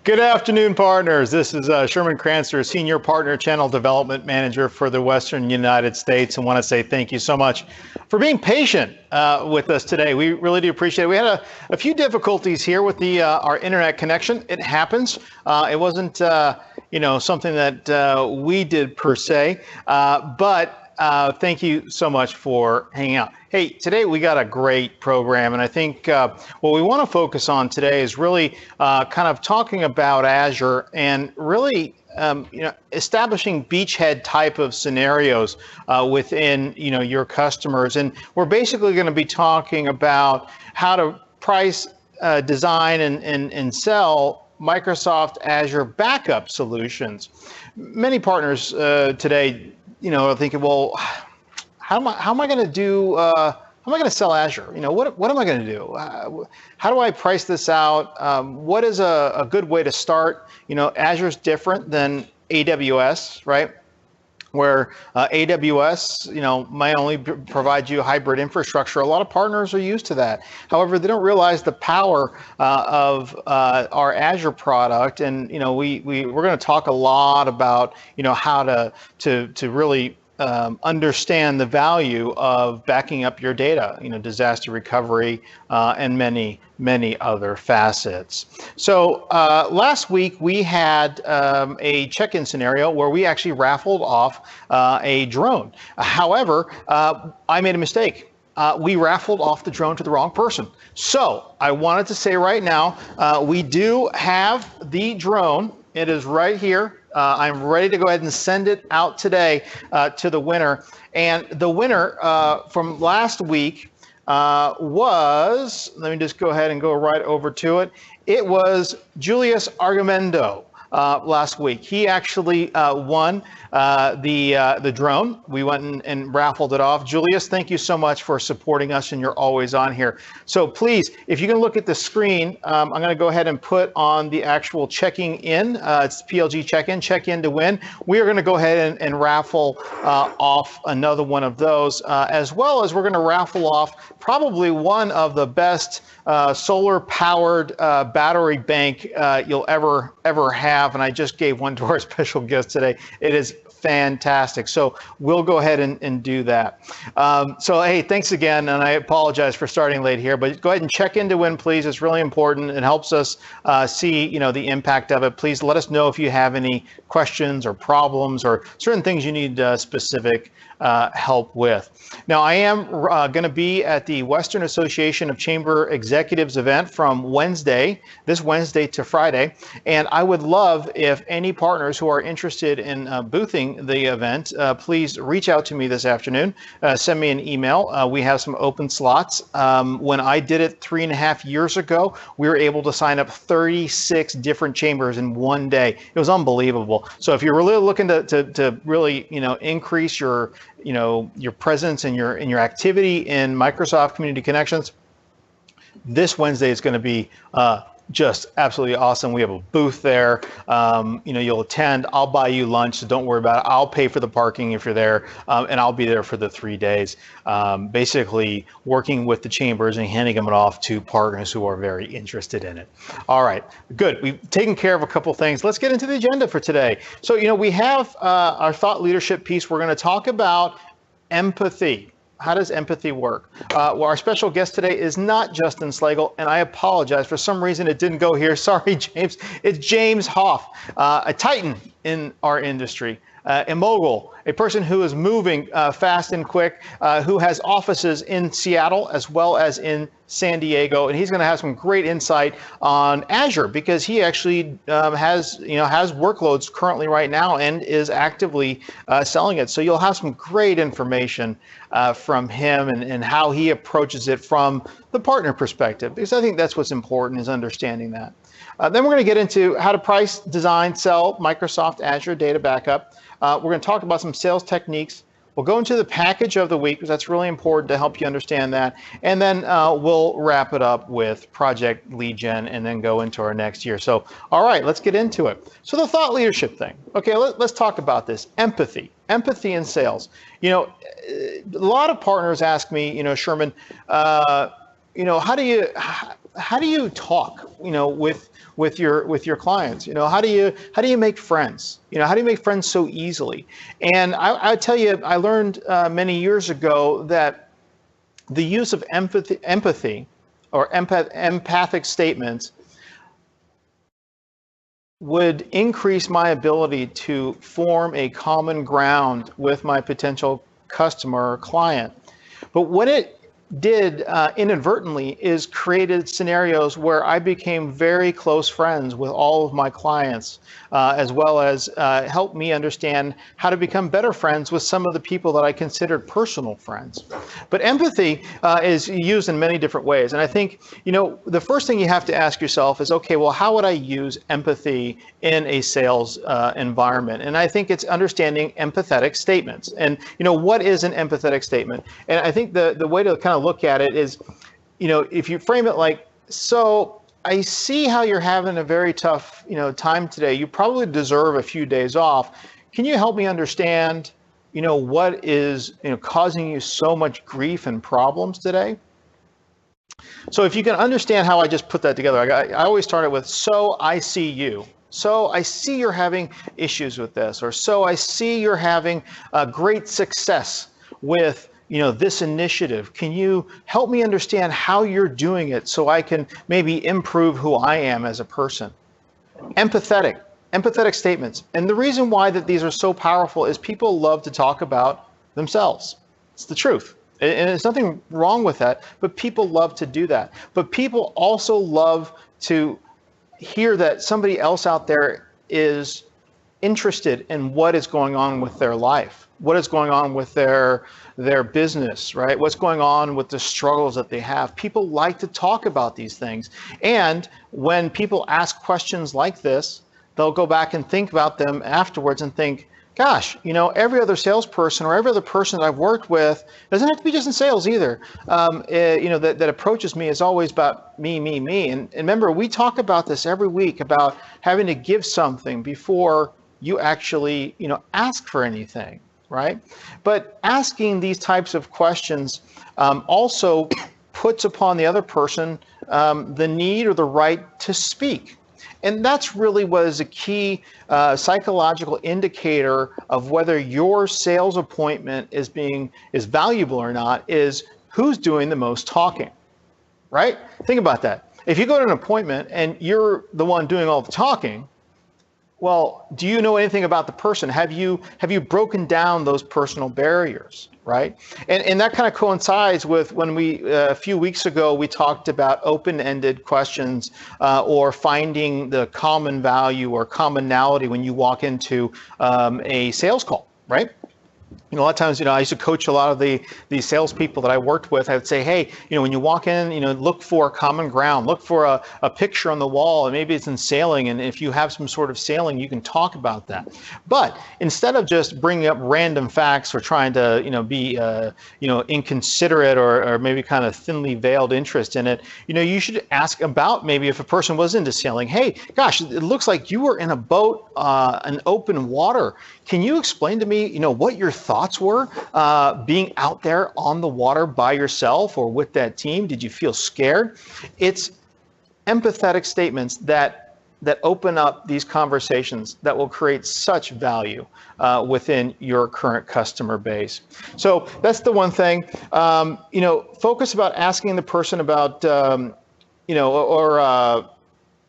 Good afternoon, partners. This is Sherman Crancer, Senior Partner Channel Development Manager for the Western United States. I want to say thank you so much for being patient with us today. We really do appreciate it. We had a few difficulties here with our internet connection. It happens. It wasn't something that we did per se, but thank you so much for hanging out. Hey, today we got a great program, and I think what we want to focus on today is really kind of talking about Azure and really establishing beachhead type of scenarios within your customers. And we're basically going to be talking about how to price, design, and sell Microsoft Azure Backup solutions. Many partners today are thinking, well, how am I going to do? How am I going to sell Azure? What am I going to do? How do I price this out? What is a good way to start? Azure's different than AWS, right? Where AWS, might only provide you hybrid infrastructure. A lot of partners are used to that. However, they don't realize the power of our Azure product, and we're going to talk a lot about how to really understand the value of backing up your data, disaster recovery, and many other facets. So last week we had a check-in scenario where we actually raffled off a drone. However, I made a mistake. We raffled off the drone to the wrong person. So I wanted to say right now, we do have the drone. It is right here. I'm ready to go ahead and send it out today to the winner. And the winner from last week was, let me just go ahead and go right over to it. It was Julius Argumendo last week. He actually won the drone. We went and raffled it off. Julius, thank you so much for supporting us, and you're always on here. So please, if you can look at the screen, I'm going to go ahead and put on the actual checking in. It's PLG check in to win. We are going to go ahead and raffle off another one of those, as well as we're going to raffle off probably one of the best solar-powered battery bank you'll ever have. And I just gave one to our special guest today. It is fantastic. So we'll go ahead and do that. So hey, thanks again, and I apologize for starting late here, but go ahead and check in to win, please. It's really important. It helps us see the impact of it. Please let us know if you have any questions or problems or certain things you need specific help with. Now, I am going to be at the Western Association of Chamber Executives event from this Wednesday to Friday, and I would love if any partners who are interested in boothing the event, please reach out to me this afternoon. Send me an email. We have some open slots. When I did it 3.5 years ago, we were able to sign up 36 different chambers in one day. It was unbelievable. So if you're really looking to really increase your presence and your activity in Microsoft Community Connections, this Wednesday is going to be just absolutely awesome. We have a booth there. You'll attend. I'll buy you lunch, so don't worry about it. I'll pay for the parking if you're there, and I'll be there for the 3 days, basically working with the chambers and handing them off to partners who are very interested in it. All right, good. We've taken care of a couple things. Let's get into the agenda for today. So, we have our thought leadership piece. We're going to talk about empathy. How does empathy work? Well, our special guest today is not Justin Slagle, and I apologize. For some reason, it didn't go here. Sorry, James. It's James Hoff, a titan in our industry, a mogul, a person who is moving fast and quick, who has offices in Seattle as well as in San Diego, and he's going to have some great insight on Azure because he actually has workloads currently right now and is actively selling it. So you'll have some great information from him and how he approaches it from the partner perspective, because I think that's what's important, is understanding that. Then we're going to get into how to price, design, sell Microsoft Azure Data Backup. We're going to talk about some sales techniques. We'll go into the package of the week, because that's really important to help you understand that. And then we'll wrap it up with Project LeadGen and then go into our next year. So, all right, let's get into it. So the thought leadership thing. Okay, let's talk about this. Empathy in sales. A lot of partners ask me, Sherman, how do you, how do you talk, with your clients? How do you make friends? How do you make friends so easily? And I tell you, I learned many years ago that the use of empathy or empathic statements would increase my ability to form a common ground with my potential customer or client. But what it did inadvertently is created scenarios where I became very close friends with all of my clients, as well as helped me understand how to become better friends with some of the people that I considered personal friends. But empathy is used in many different ways. And I think, the first thing you have to ask yourself is, okay, well, how would I use empathy in a sales environment? And I think it's understanding empathetic statements. And, what is an empathetic statement? And I think the way to kind of look at it is, if you frame it like, so I see how you're having a very tough, time today. You probably deserve a few days off. Can you help me understand, what is, causing you so much grief and problems today? So if you can understand how I just put that together, I always start it with, so I see you. So I see you're having issues with this, or so I see you're having great success with this initiative. Can you help me understand how you're doing it so I can maybe improve who I am as a person? Empathetic statements. And the reason why that these are so powerful is people love to talk about themselves. It's the truth. And there's nothing wrong with that, but people love to do that. But people also love to hear that somebody else out there is interested in what is going on with their life, what is going on with their business, right? What's going on with the struggles that they have. People like to talk about these things. And when people ask questions like this, they'll go back and think about them afterwards and think, gosh, every other salesperson or every other person that I've worked with, doesn't have to be just in sales either, that approaches me is always about me. And remember, we talk about this every week about having to give something before you actually, ask for anything, right? But asking these types of questions also puts upon the other person the need or the right to speak. And that's really what is a key psychological indicator of whether your sales appointment is valuable or not, is who's doing the most talking, right? Think about that. If you go to an appointment and you're the one doing all the talking, well, do you know anything about the person? Have you broken down those personal barriers, right? And that kind of coincides with when we, a few weeks ago, we talked about open-ended questions or finding the common value or commonality when you walk into a sales call, right? A lot of times, I used to coach a lot of these salespeople that I worked with. I would say, hey, when you walk in, look for common ground, look for a picture on the wall, and maybe it's in sailing. And if you have some sort of sailing, you can talk about that. But instead of just bringing up random facts or trying to, be, inconsiderate or maybe kind of thinly veiled interest in it, you should ask about maybe if a person was into sailing. Hey, gosh, it looks like you were in a boat in open water. Can you explain to me, what your thoughts were being out there on the water by yourself or with that team? Did you feel scared? It's empathetic statements that open up these conversations that will create such value within your current customer base. So that's the one thing. Focus about asking the person about,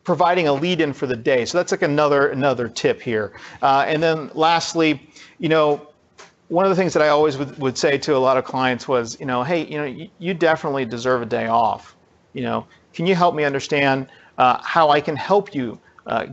providing a lead in for the day. So that's like another tip here. And then lastly, one of the things that I always would say to a lot of clients was, hey, you definitely deserve a day off. Can you help me understand how I can help you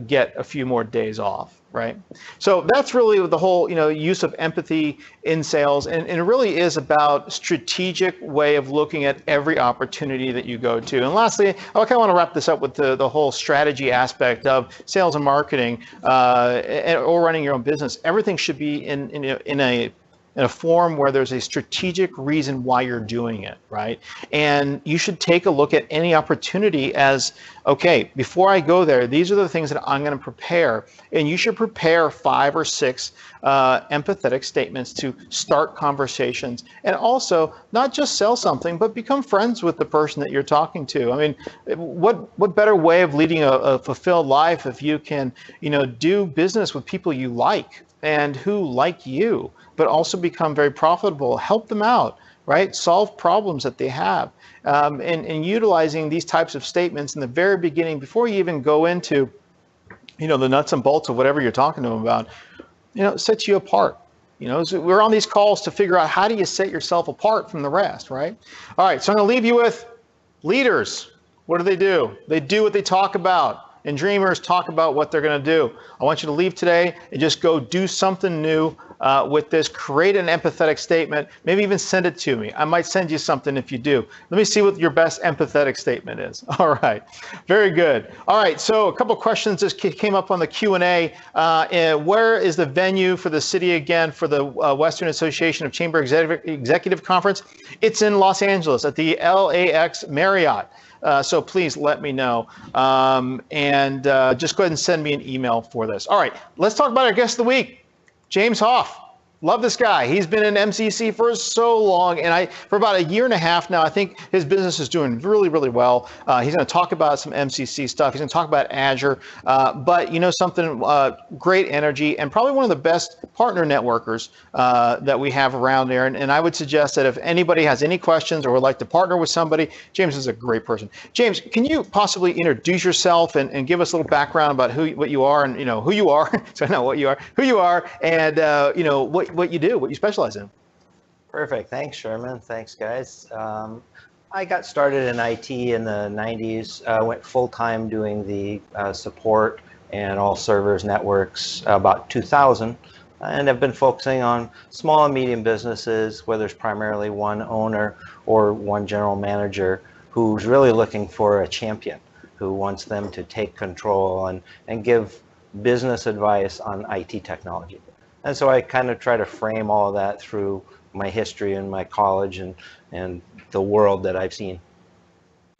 get a few more days off, right? So that's really the whole, use of empathy in sales, and it really is about strategic way of looking at every opportunity that you go to. And lastly, I kind of want to wrap this up with the whole strategy aspect of sales and marketing or running your own business. Everything should be in a in a form where there's a strategic reason why you're doing it, right? And you should take a look at any opportunity as, okay, before I go there, these are the things that I'm going to prepare. And you should prepare 5 or 6 empathetic statements to start conversations, and also not just sell something, but become friends with the person that you're talking to. I mean, what better way of leading a fulfilled life if you can, do business with people you like and who like you, but also become very profitable, help them out, right? Solve problems that they have. And utilizing these types of statements in the very beginning, before you even go into, the nuts and bolts of whatever you're talking to them about, sets you apart. So we're on these calls to figure out, how do you set yourself apart from the rest, right? All right, so I'm going to leave you with leaders. What do? They do what they talk about. And dreamers talk about what they're going to do. I want you to leave today and just go do something new with this. Create an empathetic statement. Maybe even send it to me. I might send you something if you do. Let me see what your best empathetic statement is. All right. Very good. All right. So a couple questions just came up on the Q&A. Where is the venue for the city again for the Western Association of Chamber Executive Conference? It's in Los Angeles at the LAX Marriott. So please let me know, and just go ahead and send me an email for this. All right, let's talk about our guest of the week, James Hoff. Love this guy. He's been in MCC for so long, and for about 1.5 years now. I think his business is doing really, really well. He's going to talk about some MCC stuff. He's going to talk about Azure, but something, great energy, and probably one of the best partner networkers that we have around there. And I would suggest that if anybody has any questions or would like to partner with somebody, James is a great person. James, can you possibly introduce yourself and give us a little background about what you are, and who you are? So not what you are, who you are, and what you do, what you specialize in. Perfect. Thanks, Sherman. Thanks, guys. I got started in IT in the 90s. Went full-time doing the support and all servers, networks about 2000. And I've been focusing on small and medium businesses where there's primarily one owner or one general manager who's really looking for a champion, who wants them to take control and give business advice on IT technology. And so I kind of try to frame all of that through my history and my college and the world that I've seen.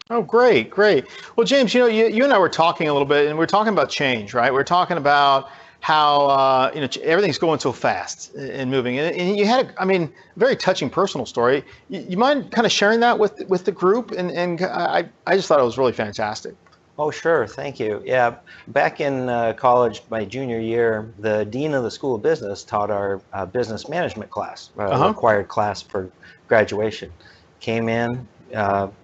Oh, great, great. Well, James, you and I were talking a little bit, and we're talking about change, right? We're talking about how everything's going so fast and moving, and you had a very touching personal story. You mind kind of sharing that with the group? And I just thought it was really fantastic. Oh, sure. Thank you. Yeah, back in college, my junior year, the dean of the School of Business taught our business management class, required class for graduation. Came in,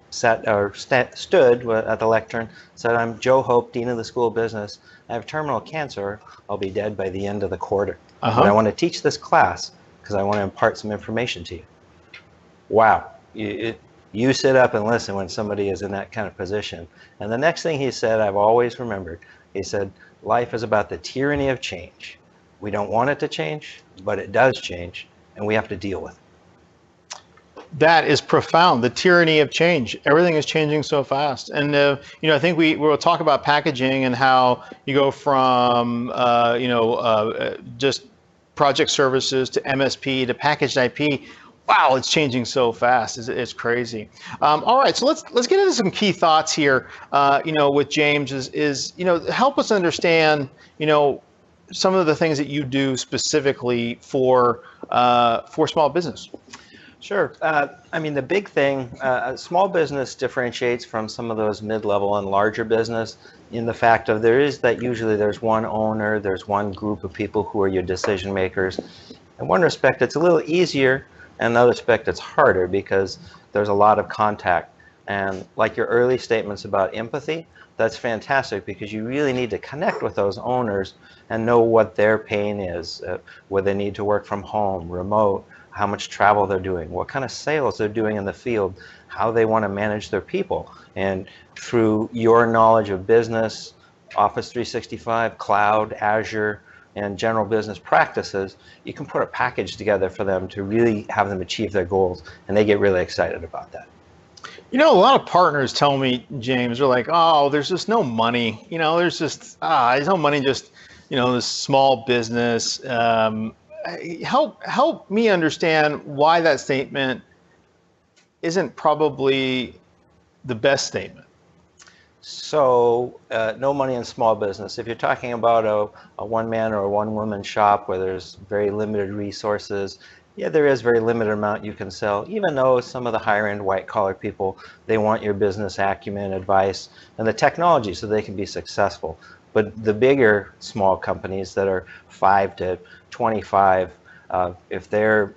stood at the lectern, said, "I'm Joe Hope, dean of the School of Business. I have terminal cancer. I'll be dead by the end of the quarter. But I want to teach this class because I want to impart some information to you." Wow. You sit up and listen when somebody is in that kind of position. And the next thing he said, I've always remembered, he said, life is about the tyranny of change. We don't want it to change, but it does change, and we have to deal with it. That is profound. The tyranny of change. Everything is changing so fast. And, I think we will talk about packaging and how you go from, just project services to MSP to packaged IP. Wow, it's changing so fast. It's crazy. All right, so let's get into some key thoughts here. With James is help us understand some of the things that you do specifically for small business. Sure. The big thing, small business differentiates from some of those mid-level and larger business in the fact of usually there's one owner, there's one group of people who are your decision makers. In one respect, it's a little easier. And in another respect, it's harder because there's a lot of contact. And like your early statements about empathy, that's fantastic because you really need to connect with those owners and know what their pain is, whether they need to work from home, remote, how much travel they're doing, what kind of sales they're doing in the field, how they want to manage their people. And through your knowledge of business, Office 365, cloud, Azure, and general business practices, you can put a package together for them to really have them achieve their goals, and they get really excited about that. A lot of partners tell me, James, they're like, oh, there's just no money. There's no money, just, this small business. help me understand why that statement isn't probably the best statement. So no money in small business. If you're talking about a one-man or a one-woman shop where there's very limited resources, yeah, there is very limited amount you can sell, even though some of the higher-end white-collar people, they want your business acumen, advice, and the technology so they can be successful. But the bigger small companies that are 5 to 25, if they're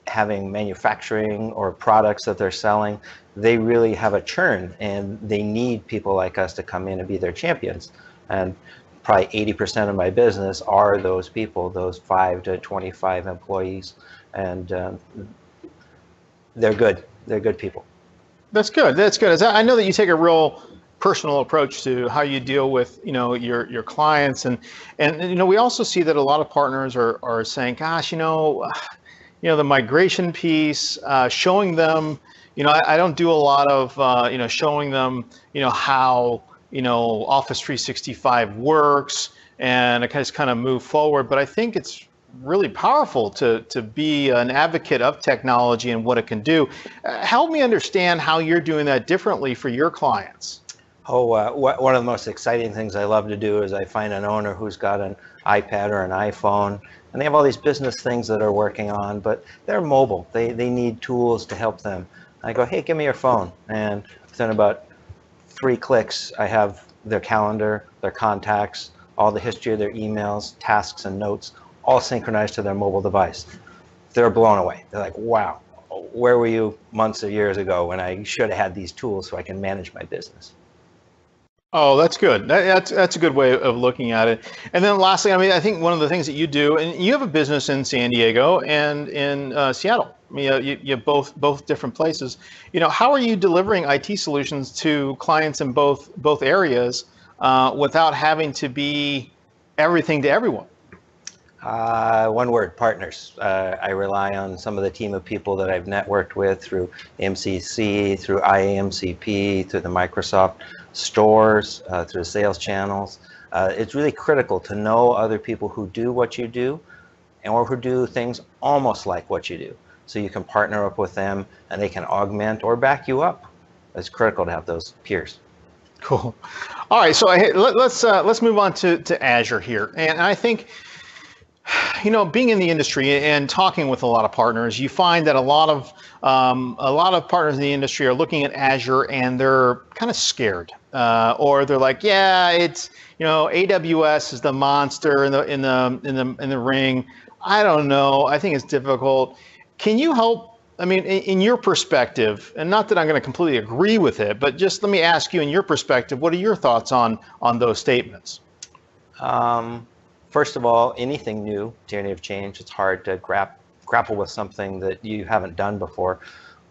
having manufacturing or products that they're selling, they really have a churn and they need people like us to come in and be their champions. And probably 80% of my business are those people, those 5 to 25 employees. And they're good. They're good people. That's good. That's good. I know that you take a real personal approach to how you deal with your clients, and we also see that a lot of partners are saying, gosh, the migration piece, showing them, I don't do a lot of showing them how Office 365 works, and I just kind of move forward. But I think it's really powerful to be an advocate of technology and what it can do. Help me understand how you're doing that differently for your clients. Oh, one of the most exciting things I love to do is I find an owner who's got an iPad or an iPhone, and they have all these business things that are working on, but they're mobile. They need tools to help them. I go, hey, give me your phone. And within about 3 clicks, I have their calendar, their contacts, all the history of their emails, tasks, and notes, all synchronized to their mobile device. They're blown away. They're like, wow, where were you months or years ago when I should have had these tools so I can manage my business? Oh, that's good. That's a good way of looking at it. And then lastly, I think one of the things that you do, and you have a business in San Diego and in Seattle. You have both different places. How are you delivering IT solutions to clients in both areas without having to be everything to everyone? One word, partners. I rely on some of the team of people that I've networked with through MCC, through IAMCP, through the Microsoft stores, through the sales channels. It's really critical to know other people who do what you do or who do things almost like what you do. So you can partner up with them and they can augment or back you up. It's critical to have those peers. Cool. All right, so let's move on to Azure here. And I think, being in the industry and talking with a lot of partners, you find that a lot of partners in the industry are looking at Azure and they're kind of scared, or they're like, yeah, it's AWS is the monster in the ring. I don't know. I think it's difficult. Can you help? In your perspective, and not that I'm going to completely agree with it, but just let me ask you, in your perspective, what are your thoughts on those statements? First of all, anything new, tyranny of change, it's hard to grapple with something that you haven't done before.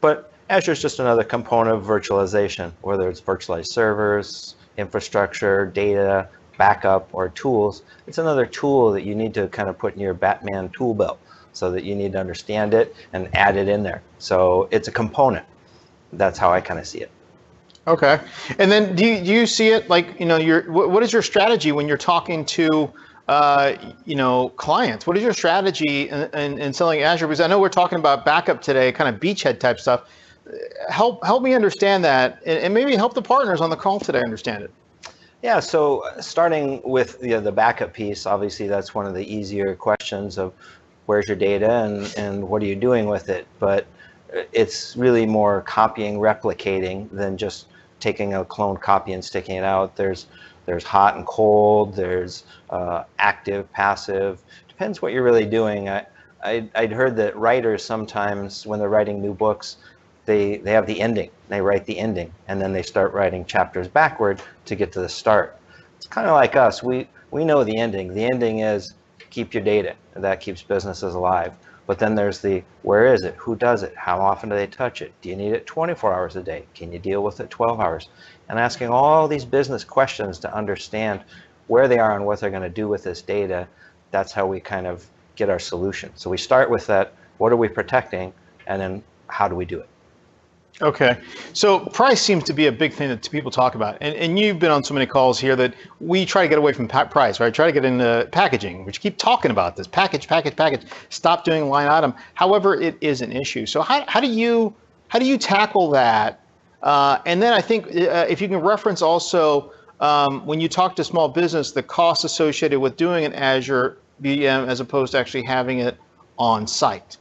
But Azure is just another component of virtualization, whether it's virtualized servers, infrastructure, data, backup, or tools. It's another tool that you need to kind of put in your Batman tool belt so that you need to understand it and add it in there. So it's a component. That's how I kind of see it. Okay. And then do you see it like, what is your strategy when you're talking to clients? What is your strategy in selling Azure? Because I know we're talking about backup today, kind of beachhead type stuff. Help me understand that, and maybe help the partners on the call today understand it. Yeah, so starting with the backup piece, obviously that's one of the easier questions of where's your data and what are you doing with it? But it's really more copying, replicating than just taking a cloned copy and sticking it out. There's hot and cold, there's active, passive, depends what you're really doing. I'd heard that writers sometimes, when they're writing new books, they have the ending, they write the ending, and then they start writing chapters backward to get to the start. It's kind of like us, we know the ending. The ending is keep your data, and that keeps businesses alive. But then there's the where is it, who does it, how often do they touch it, do you need it 24 hours a day, can you deal with it 12 hours? And asking all these business questions to understand where they are and what they're going to do with this data. That's how we kind of get our solution. So we start with that, what are we protecting, and then how do we do it? Okay, so price seems to be a big thing that people talk about, and you've been on so many calls here that we try to get away from price, right? Try to get into packaging, which keep talking about this package, package, package. Stop doing line item. However, it is an issue. So how do you tackle that? And then I think if you can reference also when you talk to small business, the costs associated with doing an Azure VM as opposed to actually having it on site.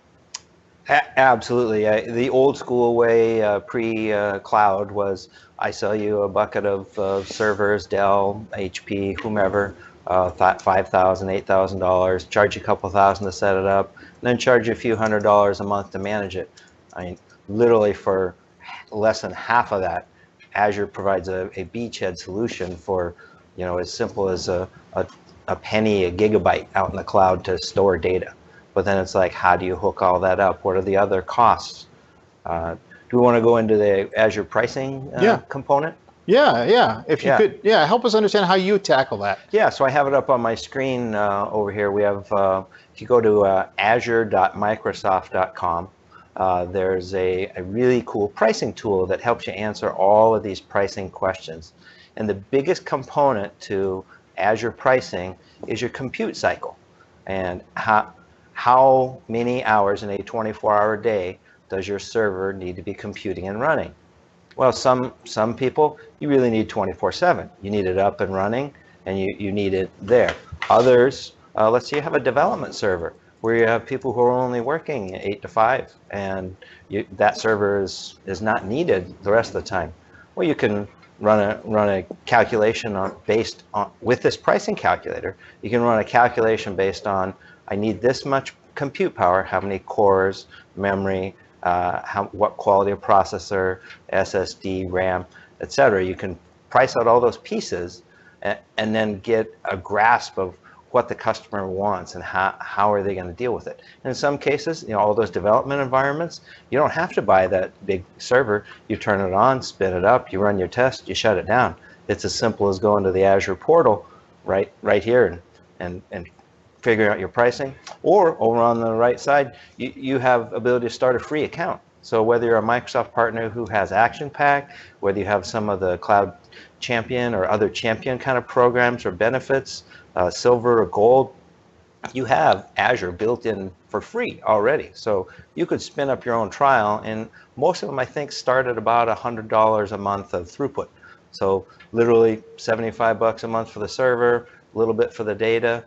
Absolutely. The old school way pre-cloud was I sell you a bucket of servers, Dell, HP, whomever, $5,000, $8,000, charge you a couple thousand to set it up, and then charge you a few $100s a month to manage it. I mean, literally for less than half of that, Azure provides a beachhead solution for, as simple as a penny, a gigabyte out in the cloud to store data. But then it's like, how do you hook all that up? What are the other costs? Do we want to go into the Azure pricing component? Yeah. If you could, help us understand how you tackle that. Yeah, so I have it up on my screen over here. We have, if you go to azure.microsoft.com, there's a really cool pricing tool that helps you answer all of these pricing questions. And the biggest component to Azure pricing is your compute cycle. And how many hours in a 24-hour day does your server need to be computing and running? Well, some people, you really need 24/7. You need it up and running, and you need it there. Others, let's say you have a development server where you have people who are only working 8 to 5, and that server is not needed the rest of the time. Well, you can run a calculation based on, with this pricing calculator, you can run a calculation based on, I need this much compute power, how many cores, memory, what quality of processor, SSD, RAM, etc. You can price out all those pieces and then get a grasp of what the customer wants and how are they going to deal with it. And in some cases, all those development environments, you don't have to buy that big server. You turn it on, spin it up, you run your test, you shut it down. It's as simple as going to the Azure portal right here and figuring out your pricing. Or over on the right side, you have ability to start a free account. So whether you're a Microsoft partner who has Action Pack, whether you have some of the Cloud Champion or other Champion kind of programs or benefits, silver or gold, you have Azure built in for free already. So you could spin up your own trial, and most of them I think start at about $100 a month of throughput. So literally $75 a month for the server, a little bit for the data.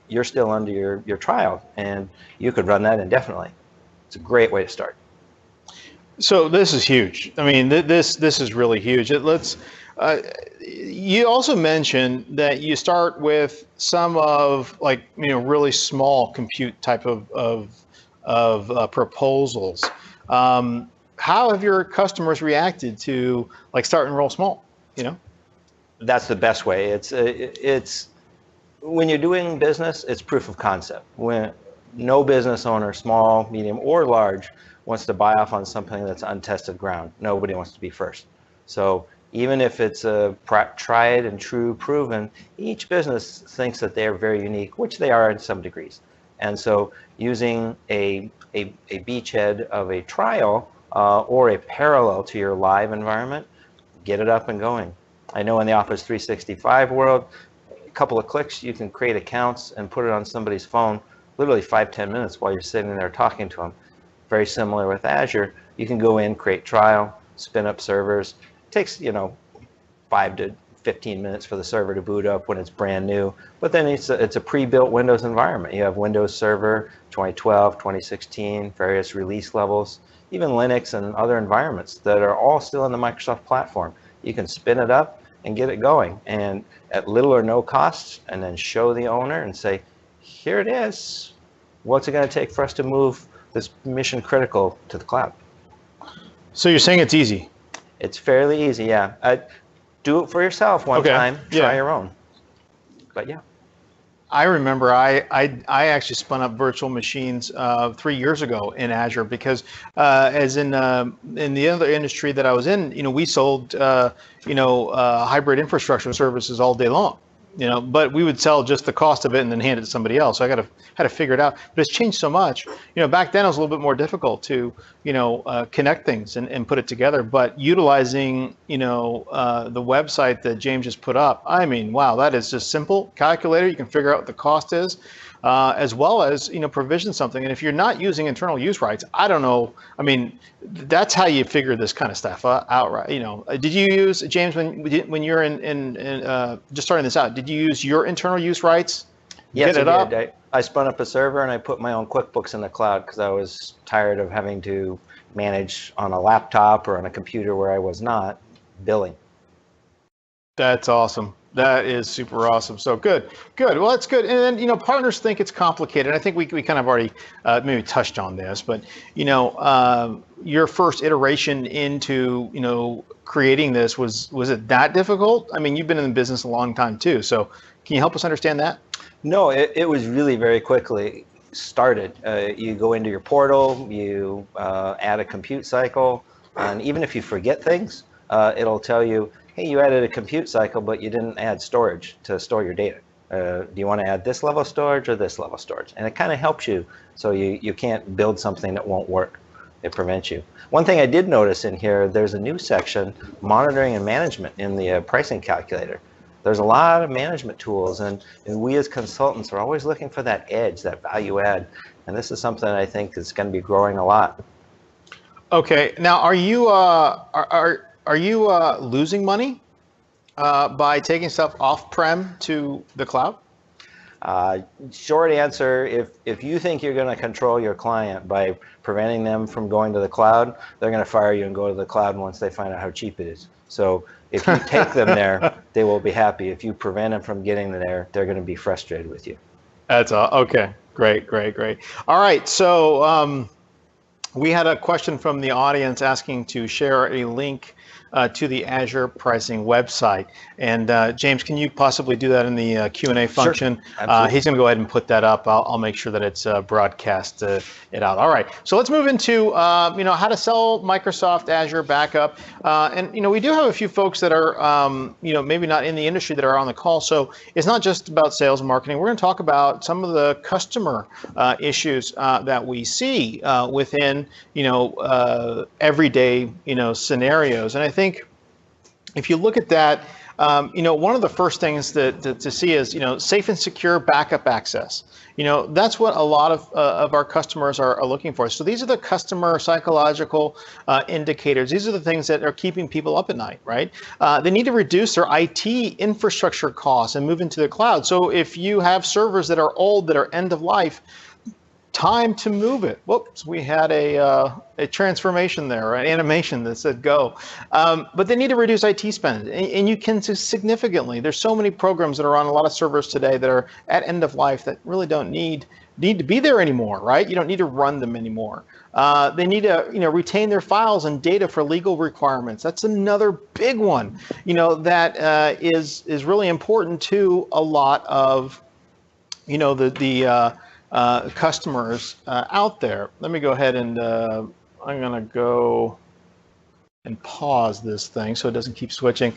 You're still under your trial, and you could run that indefinitely. It's a great way to start. So this is huge. I mean, this is really huge. You also mentioned that you start with some of really small compute type of proposals. How have your customers reacted to start and roll small? That's the best way. It's when you're doing business, it's proof of concept. When no business owner, small, medium, or large, wants to buy off on something that's untested ground. Nobody wants to be first. So even if it's a tried and true proven, each business thinks that they are very unique, which they are in some degrees. And so using a beachhead of a trial or a parallel to your live environment, get it up and going. I know in the Office 365 world, a couple of clicks, you can create accounts and put it on somebody's phone, literally 5-10 minutes while you're sitting there talking to them. Very similar with Azure. You can go in, create trial, spin up servers. It takes 5 to 15 minutes for the server to boot up when it's brand new. But then it's a pre-built Windows environment. You have Windows Server 2012, 2016, various release levels, even Linux and other environments that are all still in the Microsoft platform. You can spin it up and get it going, and at little or no cost, and then show the owner and say, here it is. What's it going to take for us to move this mission critical to the cloud? So you're saying it's easy? It's fairly easy, yeah. Do it for yourself one time, try your own. But yeah. I remember I actually spun up virtual machines 3 years ago in Azure because as in the other industry that I was in, we sold hybrid infrastructure services all day long. but we would sell just the cost of it and then hand it to somebody else. So I had to figure it out. But it's changed so much. Back then it was a little bit more difficult to, connect things and put it together. But utilizing, the website that James just put up, I mean, wow, that is just simple. Calculator, you can figure out what the cost is. As well as provision something. And if you're not using internal use rights, I don't know. I mean, that's how you figure this kind of stuff out, right? Did you use, James, when you're in just starting this out? Did you use your internal use rights? Yes, I did. I spun up a server and I put my own QuickBooks in the cloud because I was tired of having to manage on a laptop or on a computer where I was not billing. That's awesome. That is super awesome. So good. Well, that's good. And then, partners think it's complicated. I think we kind of already maybe touched on this, but, your first iteration into, creating this, was it that difficult? I mean, you've been in the business a long time too. So can you help us understand that? No, it was really very quickly started. You go into your portal, you add a compute cycle, and even if you forget things, it'll tell you, hey, you added a compute cycle, but you didn't add storage to store your data. Do you want to add this level of storage or this level of storage? And it kind of helps you so you can't build something that won't work. It prevents you. One thing I did notice in here, there's a new section, monitoring and management, in the pricing calculator. There's a lot of management tools, and we as consultants are always looking for that edge, that value add. And this is something I think is going to be growing a lot. Okay, now are you losing money by taking stuff off-prem to the cloud? Short answer, if you think you're going to control your client by preventing them from going to the cloud, they're going to fire you and go to the cloud once they find out how cheap it is. So if you take them there, they will be happy. If you prevent them from getting there, they're going to be frustrated with you. That's okay. Great. All right, so we had a question from the audience asking to share a link to the Azure pricing website. And James, can you possibly do that in the Q&A function? Sure, he's going to go ahead and put that up. I'll make sure that it's broadcast it out. All right, so let's move into how to sell Microsoft Azure Backup. And we do have a few folks that are maybe not in the industry that are on the call. So it's not just about sales and marketing. We're going to talk about some of the customer issues that we see within everyday scenarios. And I think if you look at that, one of the first things to see is, safe and secure backup access. That's what a lot of our customers are looking for. So these are the customer psychological indicators. These are the things that are keeping people up at night, right? They need to reduce their IT infrastructure costs and move into the cloud. So if you have servers that are old, that are end of life, time to move it. Whoops, we had a transformation there, an animation that said go. But they need to reduce IT spend, and you can significantly. There's so many programs that are on a lot of servers today that are at end of life that really don't need to be there anymore, right? You don't need to run them anymore. They need to retain their files and data for legal requirements. That's another big one, that is really important to a lot of the customers out there. Let me go ahead and I'm going to go and pause this thing so it doesn't keep switching.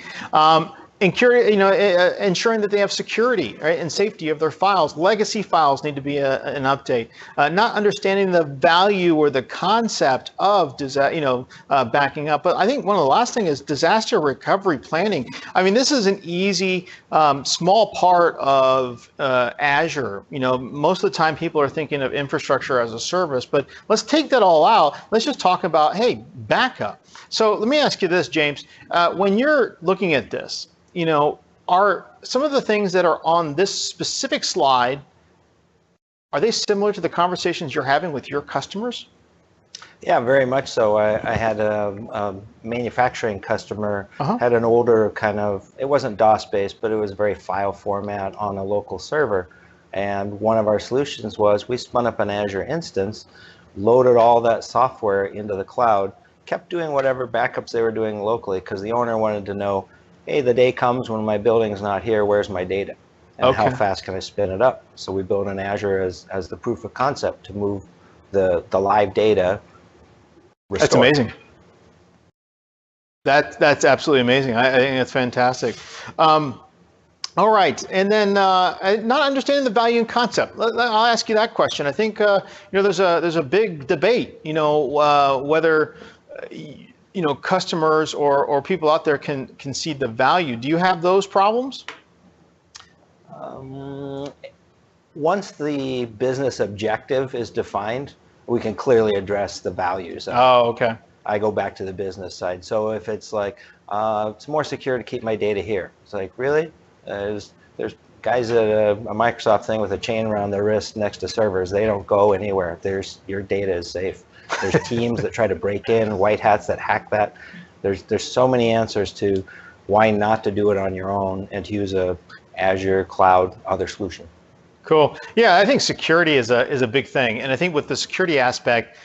Ensuring that they have security, right, and safety of their files. Legacy files need to be an update. Not understanding the value or the concept of backing up. But I think one of the last thing is disaster recovery planning. I mean, this is an easy, small part of Azure. Most of the time people are thinking of infrastructure as a service, but let's take that all out. Let's just talk about, hey, backup. So let me ask you this, James. When you're looking at this, are some of the things that are on this specific slide, are they similar to the conversations you're having with your customers? Yeah, very much so. I had a manufacturing customer, had an older it wasn't DOS-based, but it was very file format on a local server. And one of our solutions was we spun up an Azure instance, loaded all that software into the cloud, kept doing whatever backups they were doing locally, because the owner wanted to know, hey, the day comes when my building's not here, where's my data? And how fast can I spin it up? So we built an Azure as the proof of concept to move the live data. Restored. That's amazing. That's absolutely amazing. I think that's fantastic. All right, and then not understanding the value and concept. I'll ask you that question. I think there's a big debate. Whether customers or people out there can see the value. Do you have those problems? Once the business objective is defined, we can clearly address the values of it. Oh, okay. I go back to the business side. So if it's like, it's more secure to keep my data here. It's like, really? There's guys at a Microsoft thing with a chain around their wrist next to servers. They don't go anywhere. Your data is safe. There's teams that try to break in, white hats that hack that. There's so many answers to why not to do it on your own and to use a Azure cloud other solution. Cool. Yeah, I think security is a big thing, and I think with the security aspect,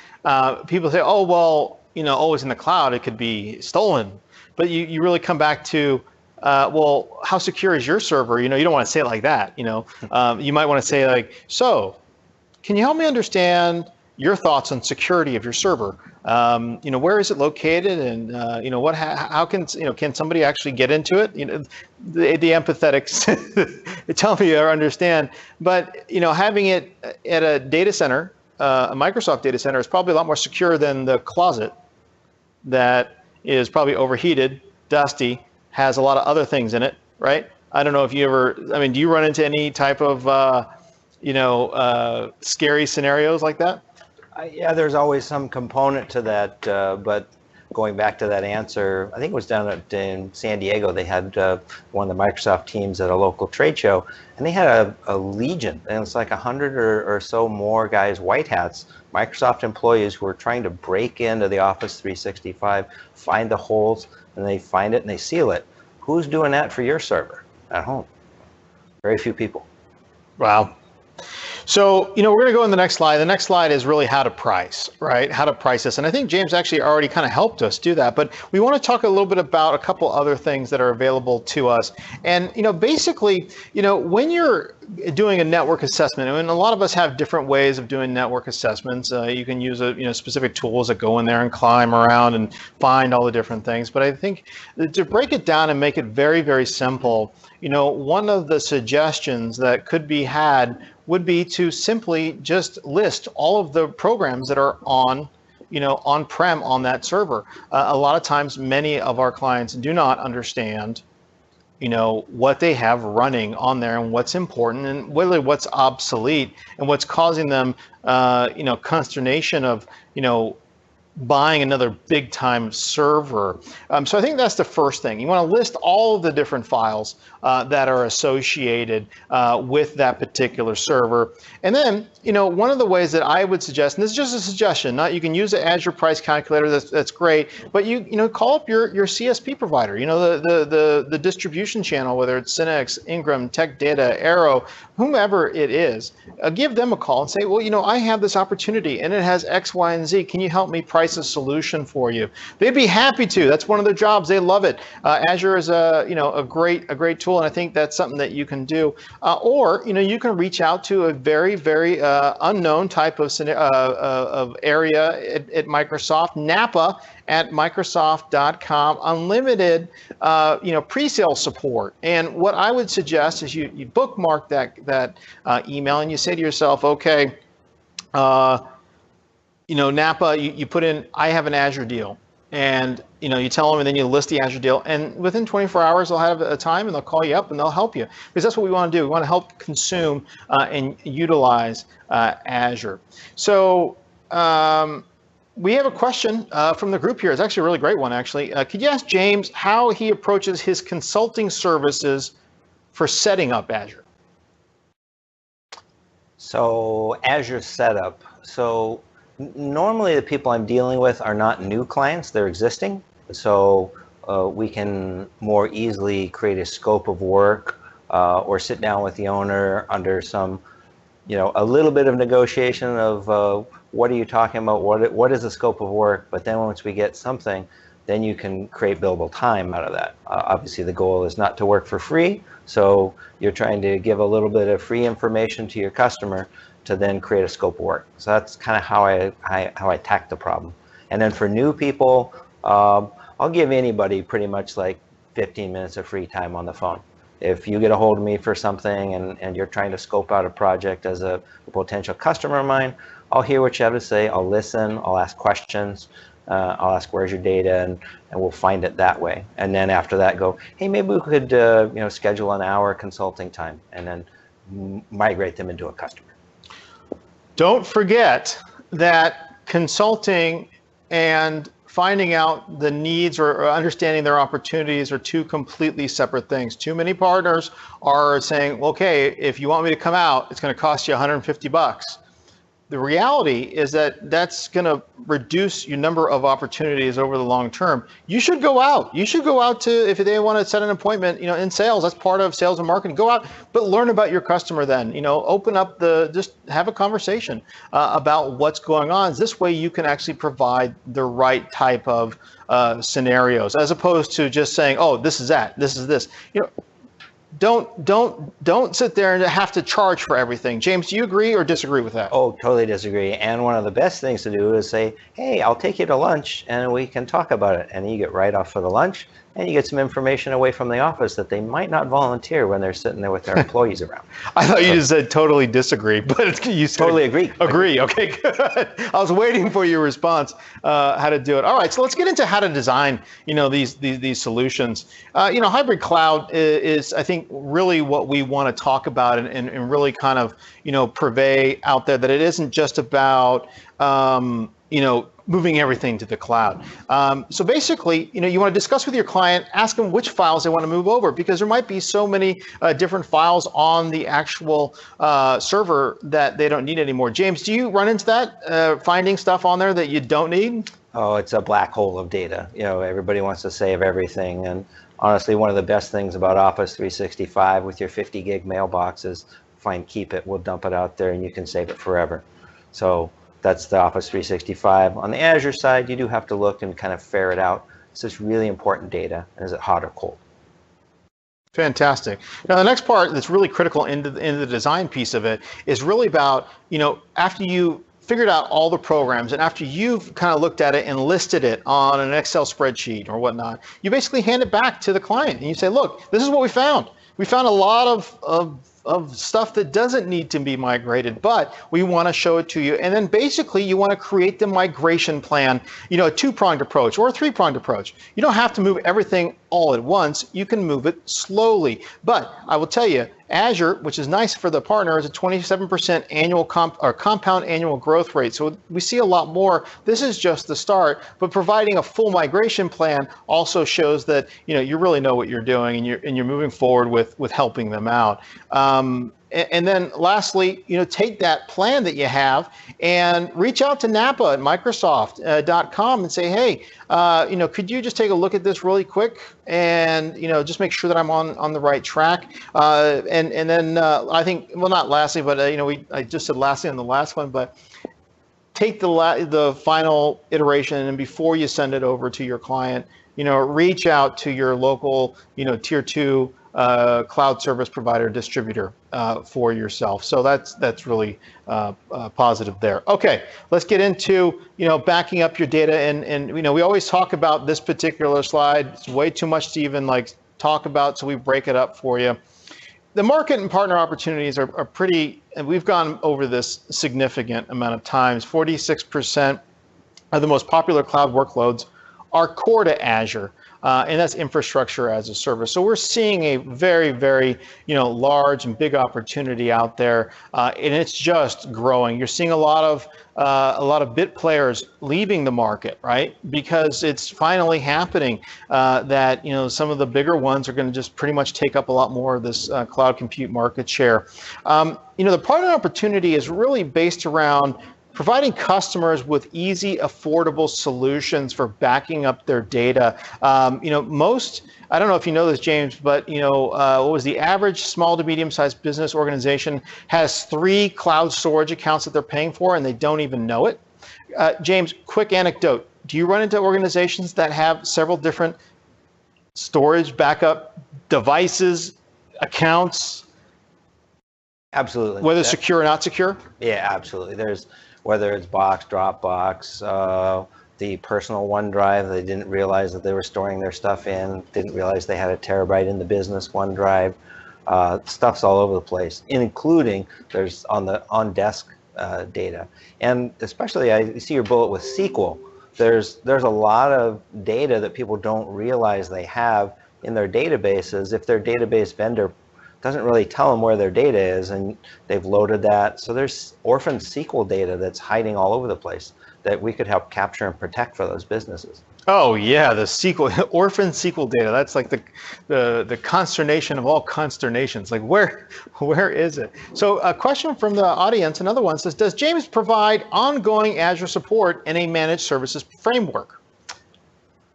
people say, oh well, always in the cloud it could be stolen, but you really come back to well, how secure is your server? You don't want to say it like that. You might want to say like, so, can you help me understand your thoughts on security of your server? Where is it located, and how can somebody actually get into it? The empathetics tell me or understand, but having it at a data center, a Microsoft data center, is probably a lot more secure than the closet that is probably overheated, dusty, has a lot of other things in it, right? I don't know if you ever, do you run into any type of, scary scenarios like that? Yeah, there's always some component to that, but going back to that answer, I think it was down in San Diego, they had one of the Microsoft teams at a local trade show, and they had a legion, and it's like 100 or so more guys, white hats, Microsoft employees who were trying to break into the Office 365, find the holes, and they find it and they seal it. Who's doing that for your server at home? Very few people. Wow. So, we're going to go in the next slide. The next slide is really how to price, right? How to price this. And I think James actually already kind of helped us do that. But we want to talk a little bit about a couple other things that are available to us. And, basically, when you're doing a network assessment, and a lot of us have different ways of doing network assessments. You can use specific tools that go in there and climb around and find all the different things. But I think to break it down and make it very, very simple, one of the suggestions that could be had would be to simply just list all of the programs that are on-prem on that server. A lot of times, many of our clients do not understand, what they have running on there and what's important and really what's obsolete and what's causing them, consternation of, buying another big time server. So I think that's the first thing. You want to list all of the different files that are associated with that particular server. And then, one of the ways that I would suggest, and this is just a suggestion, you can use the Azure price calculator, that's great, but you call up your CSP provider, the distribution channel, whether it's Cinex, Ingram, Tech Data, Arrow, whomever it is, give them a call and say, well, I have this opportunity and it has X, Y, and Z. Can you help me price a solution for you? They'd be happy to. That's one of their jobs. They love it. Azure is a great tool, and I think that's something that you can do. Or you can reach out to a very, very unknown type of area at Microsoft, Napa at Microsoft.com, unlimited pre-sale support. And what I would suggest is you bookmark that email and you say to yourself, okay, Napa, you put in, I have an Azure deal. And you tell them, and then you list the Azure deal, and within 24 hours they'll have a time and they'll call you up and they'll help you, because that's what we want to do. We want to help consume and utilize Azure. So we have a question from the group here. It's actually a really great one, actually. Could you ask James how he approaches his consulting services for setting up Azure? So Azure setup. So normally the people I'm dealing with are not new clients, they're existing. So we can more easily create a scope of work or sit down with the owner under some, a little bit of negotiation of what are you talking about, what is the scope of work, but then once we get something, then you can create billable time out of that. Obviously the goal is not to work for free, so you're trying to give a little bit of free information to your customer to then create a scope of work. So that's kind of how I attack the problem. And then for new people, I'll give anybody pretty much like 15 minutes of free time on the phone. if you get a hold of me for something and you're trying to scope out a project as a potential customer of mine, I'll hear what you have to say, I'll listen, I'll ask questions, I'll ask where's your data, and we'll find it that way. And then after that go, hey, maybe we could schedule an hour consulting time and then migrate them into a customer. Don't forget that consulting and finding out the needs or understanding their opportunities are two completely separate things. Too many partners are saying, okay, if you want me to come out, it's going to cost you 150 bucks. The reality is that that's going to reduce your number of opportunities over the long term. You should go out. You should go out to, if they want to set an appointment, in sales, that's part of sales and marketing. Go out, but learn about your customer then. Open up just have a conversation about what's going on. This way you can actually provide the right type of scenarios, as opposed to just saying, oh, this is that, this is this. Don't sit there and have to charge for everything. James, do you agree or disagree with that? Oh, totally disagree. And one of the best things to do is say, hey, I'll take you to lunch and we can talk about it. And you get right off for the lunch and you get some information away from the office that they might not volunteer when they're sitting there with their employees around. I thought you just said totally disagree, but you said totally agree. Agree. Okay, good. I was waiting for your response, how to do it. All right, so let's get into how to design, these solutions. Hybrid cloud is, I think, really what we want to talk about and really kind of, purvey out there that it isn't just about, moving everything to the cloud. So basically, you want to discuss with your client, ask them which files they want to move over, because there might be so many different files on the actual server that they don't need anymore. James, do you run into that, finding stuff on there that you don't need? Oh, it's a black hole of data. Everybody wants to save everything. And honestly, one of the best things about Office 365 with your 50 gig mailbox is fine, keep it, we'll dump it out there and you can save it forever. So that's the Office 365. On the Azure side, you do have to look and kind of ferret out, is this really important data, and is it hot or cold? Fantastic. Now, the next part that's really critical in the design piece of it is really about, after you figured out all the programs and after you've kind of looked at it and listed it on an Excel spreadsheet or whatnot, you basically hand it back to the client and you say, look, this is what we found. We found a lot of stuff that doesn't need to be migrated, but we want to show it to you. And then basically you want to create the migration plan, a two-pronged approach or a three-pronged approach. You don't have to move everything all at once. You can move it slowly. But I will tell you, Azure, which is nice for the partner, is a 27% annual compound annual growth rate. So we see a lot more. This is just the start, but providing a full migration plan also shows that you really know what you're doing and you're moving forward with helping them out. And then lastly, take that plan that you have and reach out to Napa at Microsoft.com and say, hey, could you just take a look at this really quick and, just make sure that I'm on the right track. And then I think, well, not lastly, but, I just said lastly on the last one, but take the final iteration and before you send it over to your client, reach out to your local, tier 2 cloud service provider distributor for yourself. So that's really positive there. Okay, let's get into backing up your data, and we always talk about this particular slide. It's way too much to even talk about, so we break it up for you. The market and partner opportunities are pretty, and we've gone over this significant amount of times. 46% of the most popular cloud workloads are core to Azure. And that's infrastructure as a service. So we're seeing a very, very, large and big opportunity out there, and it's just growing. You're seeing a lot of bit players leaving the market, right? Because it's finally happening that some of the bigger ones are going to just pretty much take up a lot more of this cloud compute market share. The partner opportunity is really based around providing customers with easy, affordable solutions for backing up their data. Most, I don't know if you know this, James, but what was the average small to medium-sized business organization has 3 cloud storage accounts that they're paying for and they don't even know it. James, quick anecdote. Do you run into organizations that have several different storage backup devices, accounts? Absolutely. Whether secure or not secure? Yeah, absolutely. There's, whether it's Box, Dropbox, the personal OneDrive. They didn't realize that they were storing their stuff in, didn't realize they had a terabyte in the business OneDrive. Stuff's all over the place, including there's on-desk data. And especially, I see your bullet with SQL. There's a lot of data that people don't realize they have in their databases if their database vendor doesn't really tell them where their data is, and they've loaded that. So there's orphan SQL data that's hiding all over the place that we could help capture and protect for those businesses. Oh yeah, the SQL, orphan SQL data. That's like the consternation of all consternations. Like where is it? So a question from the audience, another one says, does James provide ongoing Azure support in a managed services framework?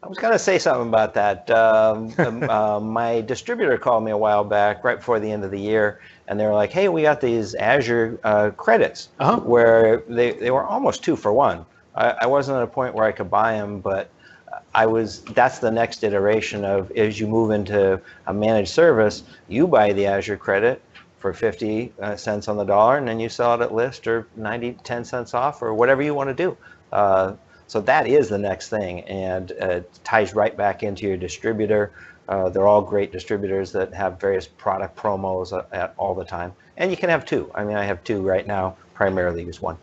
I was going to say something about that. My distributor called me a while back, right before the end of the year, and they were like, hey, we got these Azure credits where they were almost 2 for 1. I wasn't at a point where I could buy them, but that's the next iteration of, as you move into a managed service, you buy the Azure credit for 50 cents on the dollar, and then you sell it at list or 10 cents off or whatever you want to do. So that is the next thing, and it ties right back into your distributor. They're all great distributors that have various product promos at all the time. And you can have 2. I mean, I have 2 right now, primarily use 1.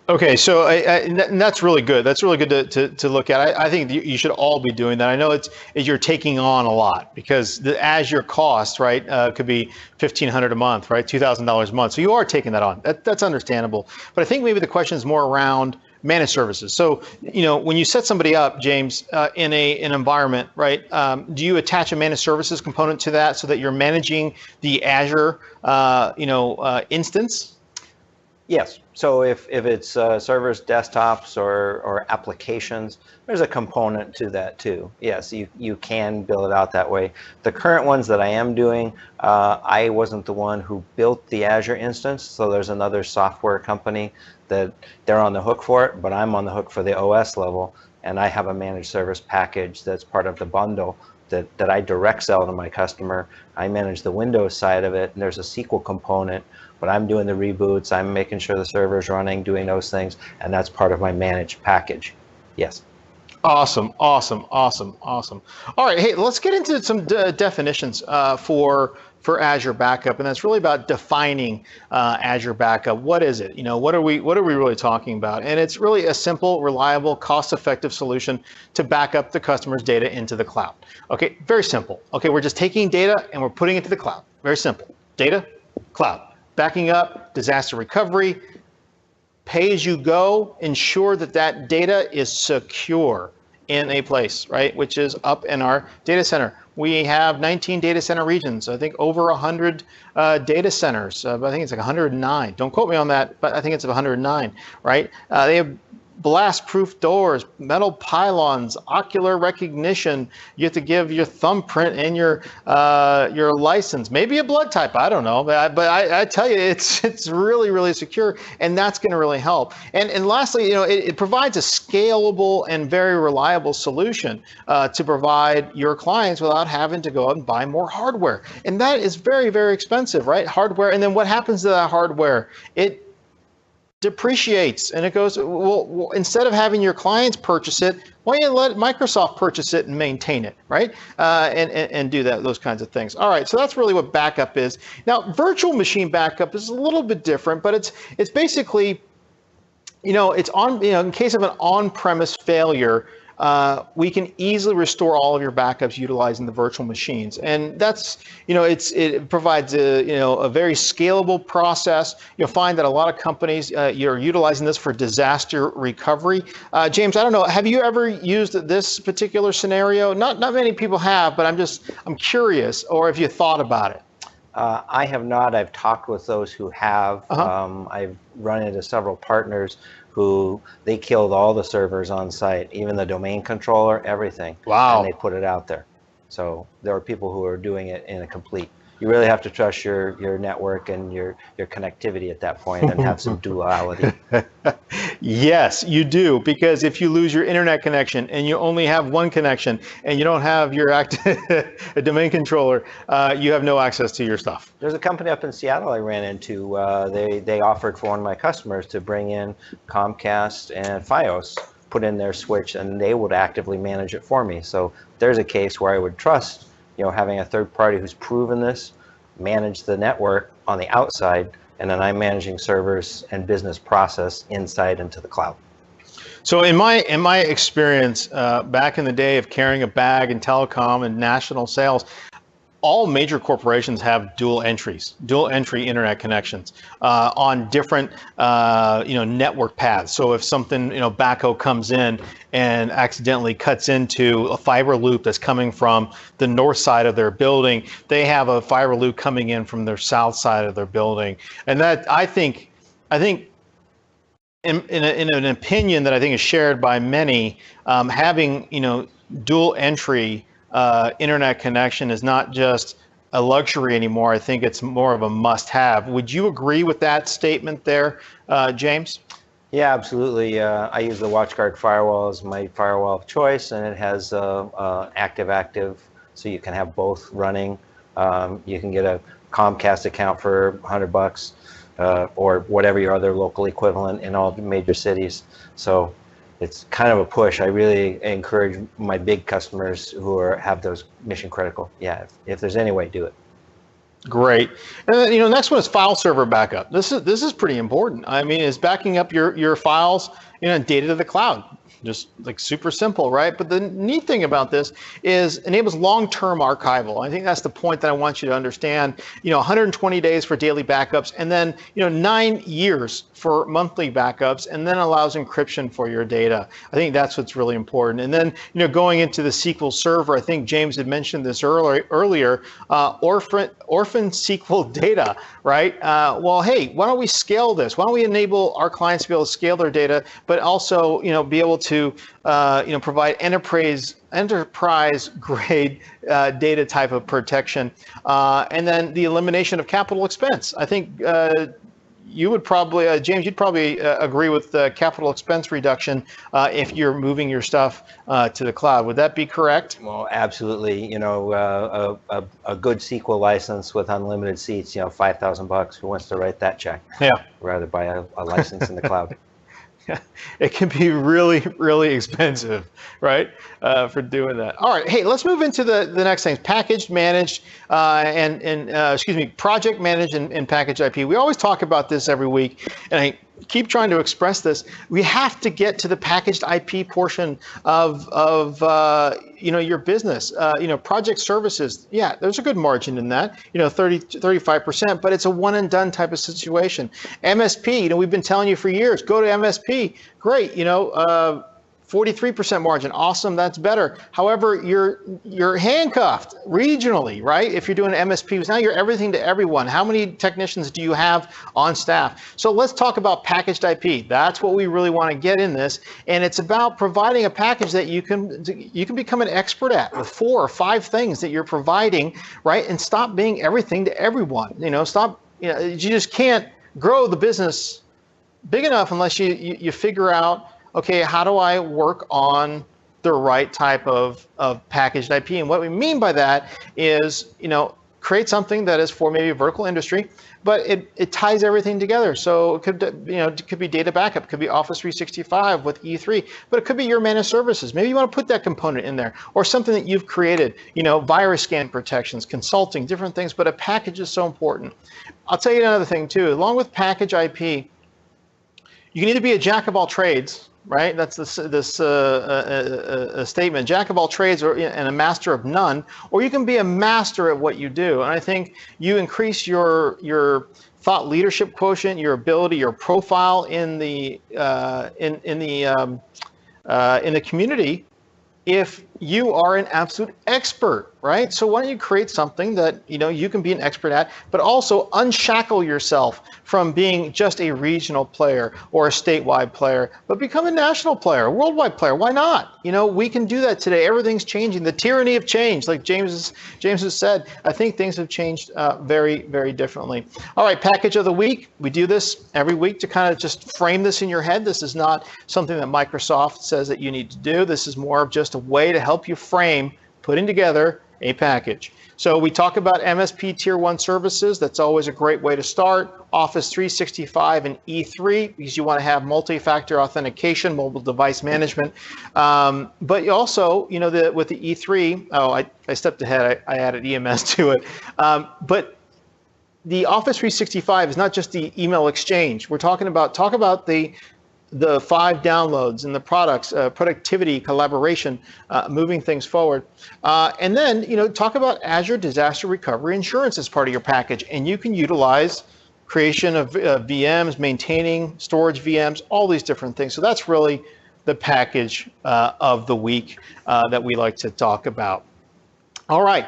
Okay, so and that's really good. That's really good to look at. I think you should all be doing that. I know you're taking on a lot because the Azure cost, right, could be $1,500 a month, right, $2,000 a month. So you are taking that on. That's understandable. But I think maybe the question is more around managed services. So, when you set somebody up, James, in an environment, right, do you attach a managed services component to that so that you're managing the Azure, instance? Yes. So if it's servers, desktops, or applications, there's a component to that too. Yes, you can build it out that way. The current ones that I am doing, I wasn't the one who built the Azure instance, so there's another software company that they're on the hook for it, but I'm on the hook for the OS level, and I have a managed service package that's part of the bundle that I direct sell to my customer. I manage the Windows side of it, and there's a SQL component, but I'm doing the reboots, I'm making sure the server's running, doing those things, and that's part of my managed package. Yes. Awesome. All right, hey, let's get into some definitions for Azure Backup, and that's really about defining Azure Backup. What is it? What are we really talking about? And it's really a simple, reliable, cost-effective solution to back up the customer's data into the cloud. Okay, very simple. Okay, we're just taking data and we're putting it to the cloud. Very simple. Data, cloud. Backing up, disaster recovery, pay as you go, ensure that data is secure in a place, right, which is up in our data center. We have 19 data center regions, I think over 100 data centers. I think it's like 109. Don't quote me on that, but I think it's 109, right? They have blast-proof doors, metal pylons, ocular recognition. You have to give your thumbprint and your license, maybe a blood type. I don't know, but I tell you, it's really, really secure, and that's going to really help. And lastly, it provides a scalable and very reliable solution to provide your clients without having to go out and buy more hardware. And that is very, very expensive, right? Hardware, and then what happens to that hardware? It depreciates, and it goes, well, instead of having your clients purchase it, why don't you let Microsoft purchase it and maintain it, right? And do those kinds of things. All right, so that's really what backup is. Now, virtual machine backup is a little bit different, but it's basically, it's on, in case of an on-premise failure, we can easily restore all of your backups utilizing the virtual machines, and that's it provides a very scalable process. You'll find that a lot of companies you're utilizing this for disaster recovery. James, I don't know, have you ever used this particular scenario? Not many people have, but I'm curious, or have you thought about it? I have not. I've talked with those who have. I've run into several partners who they killed all the servers on site, even the domain controller, everything. Wow. And they put it out there. So there are people who are doing it in a complete. You really have to trust your network and your connectivity at that point and have some duality. Yes, you do, because if you lose your internet connection and you only have one connection and you don't have your a domain controller, you have no access to your stuff. There's a company up in Seattle I ran into. They offered for one of my customers to bring in Comcast and Fios put in their switch, and they would actively manage it for me. So there's a case where I would trust, having a third party who's proven this, manage the network on the outside, and then I'm managing servers and business process inside into the cloud. So in my experience, back in the day of carrying a bag in telecom and national sales, all major corporations have dual entry internet connections on different network paths. So if something backhoe comes in and accidentally cuts into a fiber loop that's coming from the north side of their building, they have a fiber loop coming in from their south side of their building. And that I think in an opinion that I think is shared by many, having dual entry internet connection is not just a luxury anymore. I think it's more of a must-have. Would you agree with that statement there, James? Yeah, absolutely. I use the WatchGuard firewall as my firewall of choice, and it has active, so you can have both running. You can get a Comcast account for $100 or whatever your other local equivalent in all major cities. So it's kind of a push. I really encourage my big customers who have those mission critical. Yeah, if there's any way, do it. Great. And then, next one is file server backup. This is pretty important. I mean, it's backing up your files, data to the cloud. Just like super simple, right? But the neat thing about this is enables long-term archival. I think that's the point that I want you to understand. 120 days for daily backups, and then 9 years for monthly backups, and then allows encryption for your data. I think that's what's really important. And then going into the SQL Server, I think James had mentioned this earlier. Orphan SQL data, right? Well, hey, why don't we scale this? Why don't we enable our clients to be able to scale their data, but also be able to provide enterprise grade data type of protection, and then the elimination of capital expense. I think you would probably, James, you'd probably agree with the capital expense reduction if you're moving your stuff to the cloud. Would that be correct? Well, absolutely. A good SQL license with unlimited seats, $5,000. Who wants to write that check? Yeah. Rather buy a license in the cloud. It can be really, really expensive, right, for doing that. All right, hey, let's move into the next things: packaged, managed, project managed and packaged IP. We always talk about this every week, and I keep trying to express this. We have to get to the packaged IP portion of your business. Project services, yeah, there's a good margin in that, 35%, but it's a one and done type of situation. MSP, we've been telling you for years, go to MSP, great, 43% margin, awesome, that's better. However, you're handcuffed regionally, right? If you're doing MSPs, now you're everything to everyone. How many technicians do you have on staff? So let's talk about packaged IP. That's what we really want to get in this, and it's about providing a package that you can become an expert at with 4 or 5 things that you're providing, right? And stop being everything to everyone. You just can't grow the business big enough unless you figure out, okay, how do I work on the right type of packaged IP? And what we mean by that is, create something that is for maybe a vertical industry, but it ties everything together. So it could be data backup, it could be Office 365 with E3, but it could be your managed services. Maybe you want to put that component in there, or something that you've created, virus scan protections, consulting, different things, but a package is so important. I'll tell you another thing too, along with package IP, you can either be a jack of all trades, right? That's this statement, jack of all trades and a master of none, or you can be a master at what you do. And I think you increase your thought leadership quotient, your ability, your profile in the community if you are an absolute expert, right? So why don't you create something that you can be an expert at, but also unshackle yourself from being just a regional player or a statewide player, but become a national player, a worldwide player. Why not? We can do that today. Everything's changing. The tyranny of change, like James has said, I think things have changed very, very differently. All right, package of the week. We do this every week to kind of just frame this in your head. This is not something that Microsoft says that you need to do. This is more of just a way to help you frame putting together a package. So we talk about MSP Tier 1 services. That's always a great way to start. Office 365 and E3, because you want to have multi-factor authentication, mobile device management. But you also, with the E3, I stepped ahead. I added EMS to it. But the Office 365 is not just the email exchange. We're talk about the 5 downloads and the products, productivity, collaboration, moving things forward. And then, talk about Azure Disaster Recovery Insurance as part of your package. And you can utilize creation of VMs, maintaining storage VMs, all these different things. So that's really the package of the week that we like to talk about. All right.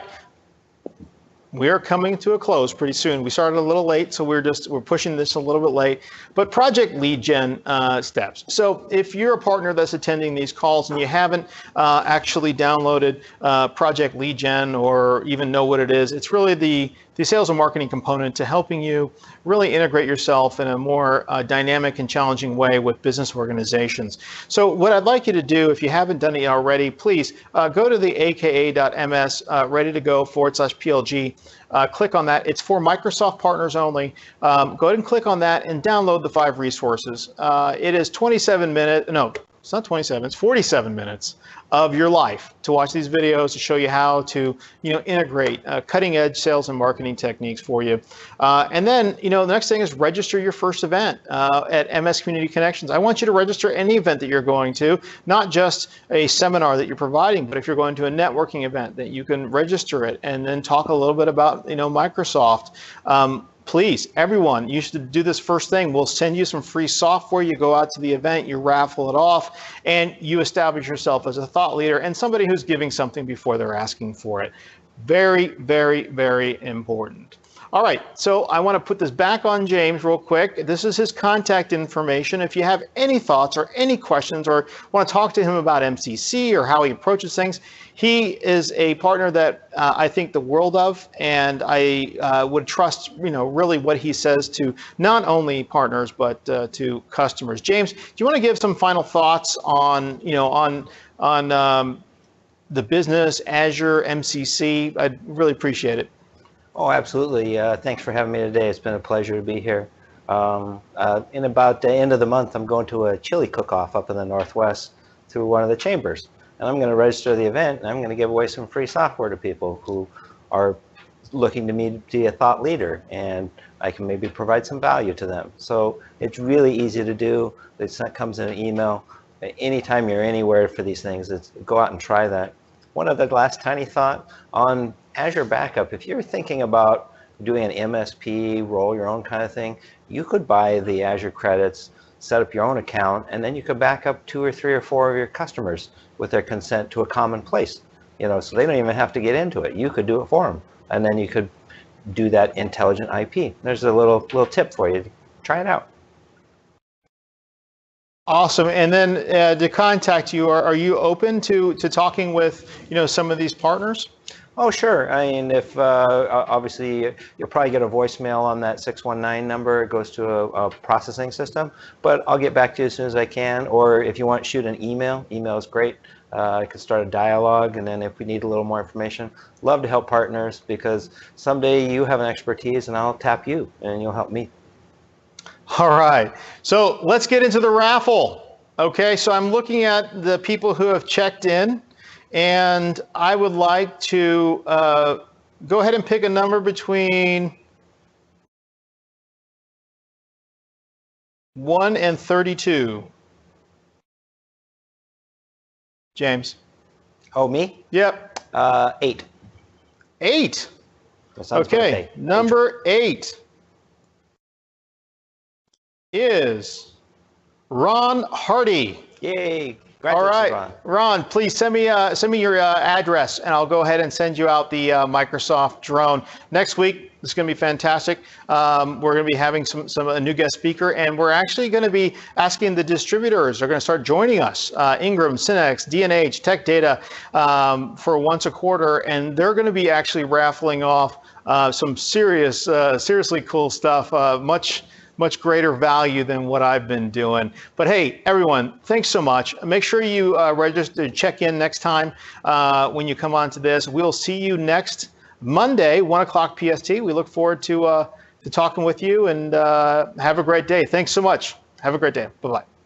We are coming to a close pretty soon. We started a little late, so we're pushing this a little bit late. But Project LeadGen steps. So if you're a partner that's attending these calls and you haven't actually downloaded Project LeadGen or even know what it is, it's really the sales and marketing component to helping you really integrate yourself in a more dynamic and challenging way with business organizations. So what I'd like you to do, if you haven't done it already, please go to the aka.ms ready to go /PLG. Click on that. It's for Microsoft partners only. Go ahead and click on that and download the 5 resources. It is 27 minutes. No, it's not 27. It's 47 minutes of your life to watch these videos to show you how to, integrate cutting-edge sales and marketing techniques for you. And then, the next thing is register your first event at MS Community Connections. I want you to register any event that you're going to, not just a seminar that you're providing, but if you're going to a networking event, that you can register it and then talk a little bit about, Microsoft. Please, everyone, you should do this first thing. We'll send you some free software. You go out to the event, you raffle it off, and you establish yourself as a thought leader and somebody who's giving something before they're asking for it. Very, very, very important. All right, so I want to put this back on James real quick. This is his contact information. If you have any thoughts or any questions or want to talk to him about MCC or how he approaches things, he is a partner that I think the world of, and I would trust, really what he says to not only partners but to customers. James, do you want to give some final thoughts on, on the business, Azure, MCC? I'd really appreciate it. Oh, absolutely. Thanks for having me today. It's been a pleasure to be here. In about the end of the month, I'm going to a chili cook-off up in the Northwest through one of the chambers. And I'm going to register the event, and I'm going to give away some free software to people who are looking to me to be a thought leader, and I can maybe provide some value to them. So it's really easy to do. It comes in an email. Anytime you're anywhere for these things, go out and try that. One other last tiny thought on Azure Backup. If you're thinking about doing an MSP, roll your own kind of thing, you could buy the Azure credits, set up your own account, and then you could back up 2 or 3 or 4 of your customers with their consent to a common place. So they don't even have to get into it. You could do it for them, and then you could do that intelligent IP. There's a little tip for you. Try it out. Awesome. And then to contact you, are you open to talking with some of these partners? Oh, sure. I mean, if obviously you'll probably get a voicemail on that 619 number. It goes to a processing system, but I'll get back to you as soon as I can. Or if you want, shoot an email. Email is great. I could start a dialogue, and then if we need a little more information, love to help partners, because someday you have an expertise and I'll tap you and you'll help me. All right. So let's get into the raffle. Okay. So I'm looking at the people who have checked in. And I would like to go ahead and pick a number between 1 and 32. James. Oh, me? Yep. 8. 8. Okay. Okay. Number 8 is Ron Hardy. Yay. All right, Ron, please send me your address, and I'll go ahead and send you out the Microsoft drone. Next week, it's going to be fantastic. We're going to be having a new guest speaker, and we're actually going to be asking the distributors. They're going to start joining us, Ingram, Synex, D&H, Tech Data, for once a quarter, and they're going to be actually raffling off some seriously cool stuff, much much greater value than what I've been doing. But hey, everyone, thanks so much. Make sure you register, check in next time when you come on to this. We'll see you next Monday, 1 o'clock PST. We look forward to talking with you, and have a great day. Thanks so much. Have a great day. Bye-bye.